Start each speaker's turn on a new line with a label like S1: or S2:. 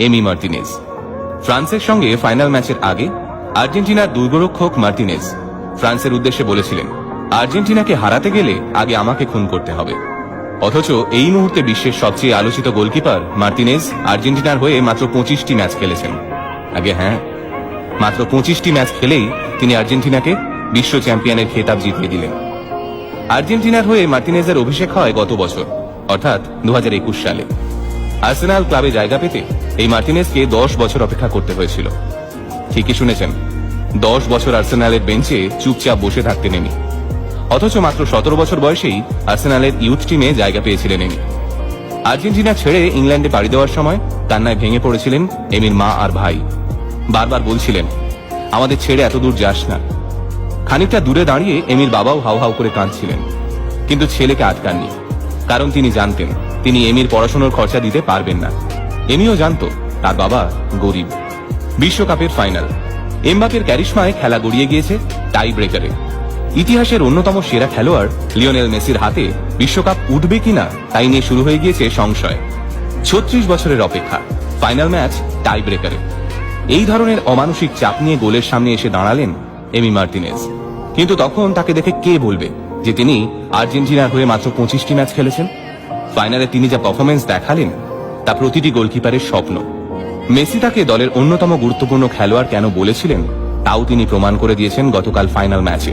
S1: Emi Martinez. ফ্রান্সের সঙ্গে final ম্যাচের আগে আর্জেন্টিনার দুর্গরক্ষক মার্টিনেজ ফ্রান্সের উদ্দেশ্যে বলেছিলেন, আর্জেন্টিনাকে হারাতে গেলে আগে আমাকে খুন করতে হবে। অথচ এই মুহূর্তে বিশ্বের সবচেয়ে আলোচিত গোলকিপার মার্টিনেজ আর্জেন্টিনার হয়ে মাত্র 25টি ম্যাচ খেলেছেন। আগে হ্যাঁ, মাত্র 25টি ম্যাচ খেলেই তিনি আর্জেন্টিনাকে বিশ্ব চ্যাম্পিয়নের খেতাব জিতিয়ে দিলেন। আর্জেন্টিনার হয়ে মার্টিনেজের অভিষেক হয় গত বছর, অর্থাৎ 2021 সালে। আর্সেনাল ক্লাবে জায়গা পেতে এই মার্টিনেজকে 10 বছর অপেক্ষা করতে হয়েছিল। ঠিকই শুনেছেন, 10 বছর আর্সেনালের বেঞ্চে চুপচাপ বসে থাকতেন এমি। অথচ মাত্র 17 বছর বয়সেই আর্সেনালের ইউথ টিমে জায়গা পেয়েছিলেন এমি। আর্জেন্টিনা ছেড়ে ইংল্যান্ডে পাড়ি দেওয়ার সময় কান্নায় ভেঙে পড়েছিলেন এমির মা আর ভাই। বারবার বলছিলেন, আমাদের ছেড়ে এত দূর যাস না। খানিকটা দূরে দাঁড়িয়ে এমির বাবাও হাউ হাউ করে কাঁদছিলেন, কিন্তু ছেলেকে আটকাননি, কারণ তিনি জানতেন তিনি এমির পড়াশোনার খরচা দিতে পারবেন না। এমিও জানত তার বাবা গরিব। বিশ্বকাপের ফাইনাল, এমবাপের ক্যারিশমায় খেলা গড়িয়ে গিয়েছে টাই ব্রেকারে। ইতিহাসের অন্যতম সেরা খেলোয়াড় লিওনেল মেসির হাতে বিশ্বকাপ উঠবে কিনা তাই নিয়ে শুরু হয়ে গিয়েছে সংশয়। 36 বছরের অপেক্ষা, ফাইনাল ম্যাচ টাই ব্রেকারে। এই ধরনের অমানসিক চাপ নিয়ে গোলের সামনে এসে দাঁড়ালেন এমি মার্টিনেজ। কিন্তু তখন তাকে দেখে কে বলবে যে তিনি আর্জেন্টিনার হয়ে মাত্র 25টি ম্যাচ খেলেছেন? ফাইনালে তিনি যা পারফরমেন্স দেখালেন তা প্রতিটি গোলকিপারের স্বপ্ন। মেসি তাকে দলের অন্যতম গুরুত্বপূর্ণ খেলোয়াড় কেন বলেছিলেন তাও তিনি প্রমাণ করে দিয়েছেন গতকাল ফাইনাল ম্যাচে।